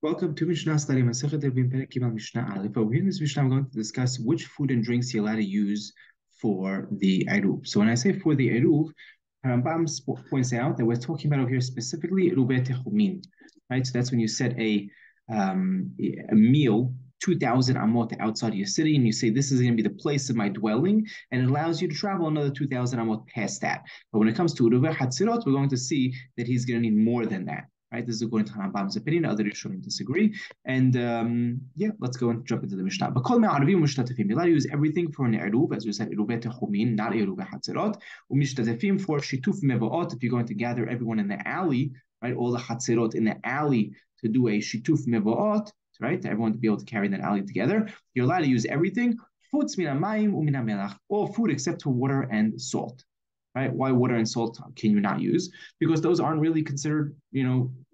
Welcome to Mishna study Masechet Eruvin Perek Gimel Mishnah Aleph. Over here in this Mishnah, I'm going to discuss which food and drinks you're allowed to use for the Erub. So when I say for the Erub, Rambam points out that we're talking about over here specifically Erubei Techumin, right? So that's when you set a meal 2,000 amot outside your city, and you say this is going to be the place of my dwelling, and it allows you to travel another 2,000 amot past that. But when it comes to Eruvei Hatzirot, we're going to see that he's going to need more than that. Right, this is according to Rambam's opinion. Other Rishonim disagree, and let's go and jump into the Mishnah. But kol me'arvim u'mishtatefim. You're allowed to use everything for an eruv, as we said, eruvei techumin, not eruvei hatzirot. U'mishtatefim for shituf mevaot. If you're going to gather everyone in the alley, right, all the hatzirot in the alley to do a shituf mevaot, right, to everyone to be able to carry that alley together. You're allowed to use everything. Chutz min hamayim u'min hamelach. All food except for water and salt. Right? Why water and salt can you not use? Because those aren't really considered,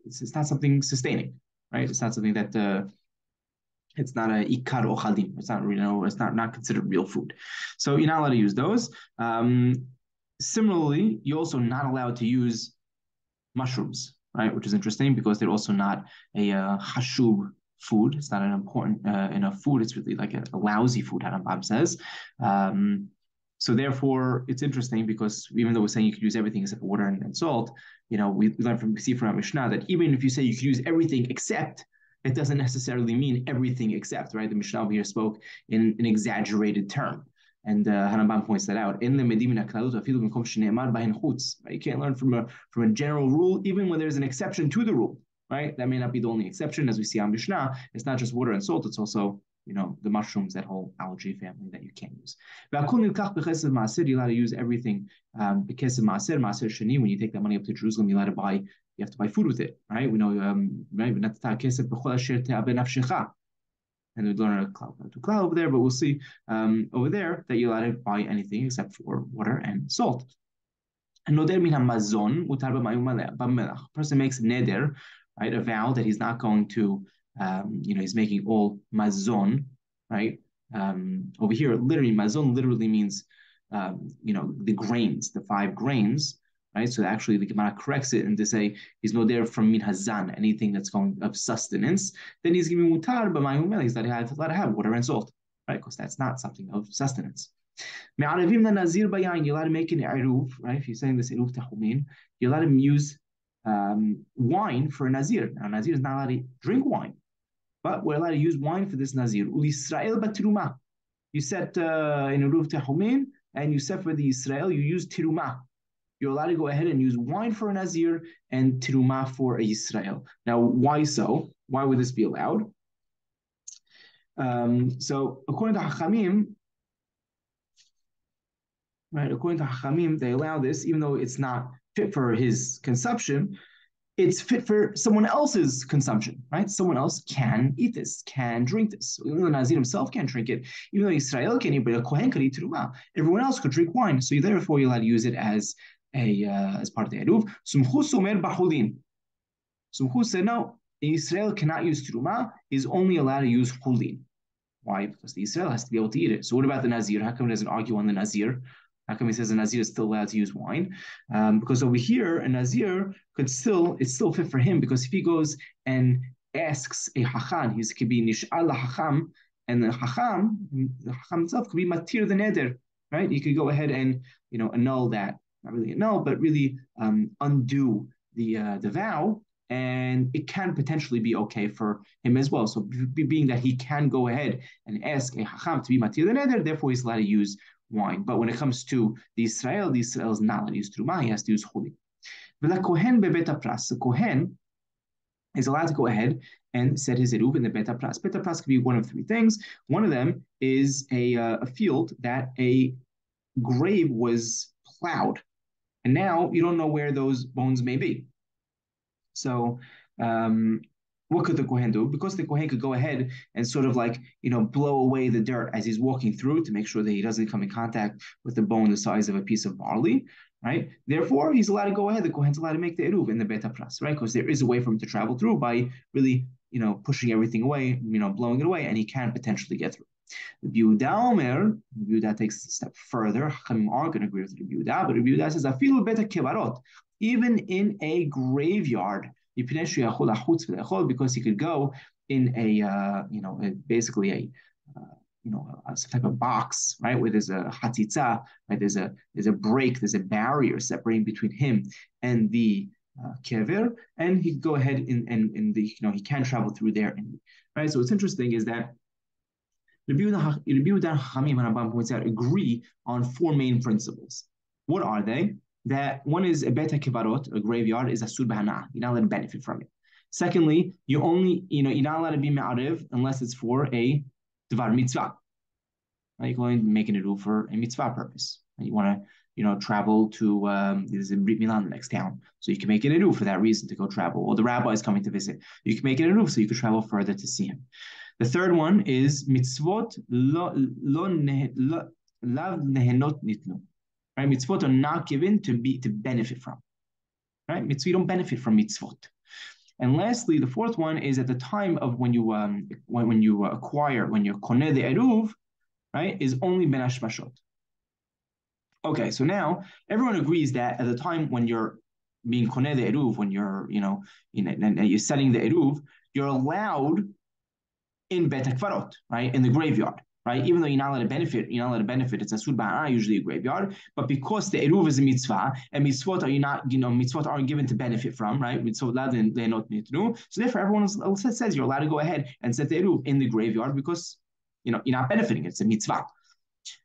it's not something sustaining, right? It's not something that it's not a ikar ochalim. It's not, it's not considered real food. So you're not allowed to use those. Similarly, you're also not allowed to use mushrooms, right? Which is interesting because they're also not a hashub food. It's not an important enough food. It's really like a lousy food, Harambam says. So therefore, it's interesting because even though we're saying you could use everything except water and salt, we see from our Mishnah that even if you say you could use everything except, it doesn't necessarily mean everything except, right? The Mishnah over here spoke in an exaggerated term. And Harambam points that out. In the Medina Klalut, right? You can't learn from a general rule, even when there's an exception to the rule, right? That may not be the only exception, as we see on Mishnah. It's not just water and salt, it's also the mushrooms, that whole algae family that you can't use. You're allowed to use everything because of maaser sheni. When you take that money up to Jerusalem, you have to buy food with it, right? We know, right? And we learn a cloud over there, but we'll see over there that you're allowed to buy anything except for water and salt. A person makes neder, right? A vow that he's not going to he's making all mazon, right? Over here, literally, mazon literally means, the grains, the 5 grains, right? So actually, the Gemara corrects it and to say he's no there from min hazan, anything that's going of sustenance. Then he's giving mutar, but he's allowed to have water and salt, right? Because that's not something of sustenance. You're allowed to make an eruv, right? If you're saying this eruv techumin, you're allowed to use wine for a nazir. Now, nazir is not allowed to drink wine, but we're allowed to use wine for this nazir. Ulisrael batiruma. You set in eruv techumin, and you set for the Israel, you use tiruma. You're allowed to go ahead and use wine for a nazir and tiruma for a Israel. Now, why so? Why would this be allowed? So according to Hachamim, right? According to Hachamim, they allow this, even though it's not fit for his consumption, it's fit for someone else's consumption, right? Someone else can eat this, can drink this. Even the Nazir himself can't drink it, even though Israel can eat, but a Kohen could eat teruma. Everyone else could drink wine, so therefore you're allowed to use it as part of the eruv. Sumchu somer b'chulin. Sumchu said no, Israel cannot use teruma. He's only allowed to use chulin. Why? Because the Israel has to be able to eat it. So what about the Nazir? How come he doesn't argue on the Nazir? How come he says a Nazir is still allowed to use wine? Because over here, a Nazir it's still fit for him, because if he goes and asks a Hacham, he could be Nish'al Hacham, and the Hacham himself could be Matir the Neder, right? You could go ahead and annul that, not really annul, but really undo the vow, and it can potentially be okay for him as well. So being that he can go ahead and ask a Hacham to be Matir the Neder, therefore he's allowed to use wine. But when it comes to the Israel is not allowed to use truma, he has to use chuli. The Kohen is allowed to go ahead and set his eruv in the beta pras. Beta pras could be one of 3 things. One of them is a field that a grave was plowed, and now you don't know where those bones may be. So what could the Kohen do? Because the Kohen could go ahead and sort of blow away the dirt as he's walking through to make sure that he doesn't come in contact with the bone the size of a piece of barley, right? Therefore, he's allowed to go ahead. The Kohen's allowed to make the eruv in the beta pras, right? Because there is a way for him to travel through by really, pushing everything away, blowing it away, and he can potentially get through. The Yehuda takes a step further. Hachamim are going to agree with the Yehuda, but the Yehuda says, "Afilu beta kevarot," even in a graveyard, because he could go in a basically some type of box, right, where there's a hatzitza, right, there's a break, there's a barrier separating between him and the kever, and he go ahead and he can travel through there, right. So what's interesting is that Rabbi Yehuda Chachamim and Rambam points out agree on four main principles. What are they? That one is a bet kevarot, a graveyard, is asur b'hana. You're not allowed to benefit from it. Secondly, you're not allowed to be ma'arev unless it's for a dvar mitzvah. Right? You can only make an eruv for a mitzvah purpose. And you want to, travel to there's a Brit Milah in the next town, so you can make an eruv for that reason to go travel. Or the rabbi is coming to visit, you can make an eruv so you can travel further to see him. The third one is mitzvot lav nehenot nitnu. Right? Mitzvot are not given to benefit from. Right? Mitzvot, you don't benefit from mitzvot. And lastly, the fourth one is at the time of when you acquire, when you're koneh the eruv, right, is only ben hashmashot. Okay, so now everyone agrees that at the time when you're being koneh the eruv, when you're you're setting the eruv, you're allowed in bet hakvarot, right, in the graveyard, right? Even though you're not allowed to benefit, it's asur b'hana, usually a graveyard, but because the eruv is a mitzvah, and mitzvot mitzvot aren't given to benefit from, right? Mitzvot la lehenot nitnu. So therefore, everyone says you're allowed to go ahead and set the eruv in the graveyard because you're not benefiting. It's a mitzvah.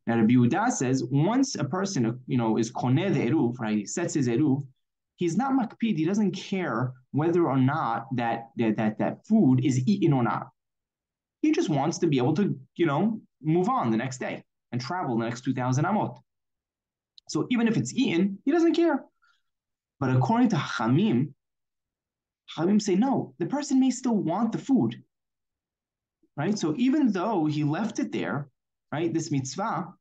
Now, Rabbi Yehuda says once a person is koneh the eruv, right? He sets his eruv. He's not makpid. He doesn't care whether or not that food is eaten or not. He just wants to be able to, move on the next day and travel the next 2,000 amot. So even if it's eaten, he doesn't care. But according to Chachamim say no, the person may still want the food, right? So even though he left it there, right, this mitzvah,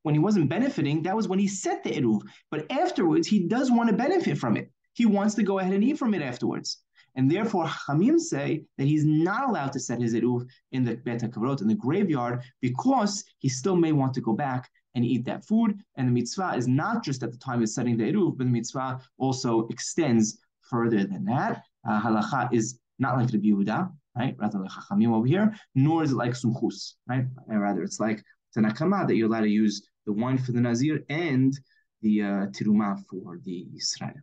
when he wasn't benefiting, that was when he set the eruv. But afterwards, he does want to benefit from it. He wants to go ahead and eat from it afterwards. And therefore, Chamim say that he's not allowed to set his eruv in the bet hakvarot, in the graveyard, because he still may want to go back and eat that food. And the mitzvah is not just at the time of setting the eruv, but the mitzvah also extends further than that. Halacha is not like Rabbi Yehuda, right? Rather like Chachamim over here, nor is it like Sumchus, right? And rather, it's like Tanakama that you're allowed to use the wine for the Nazir and the Tirumah for the Israel.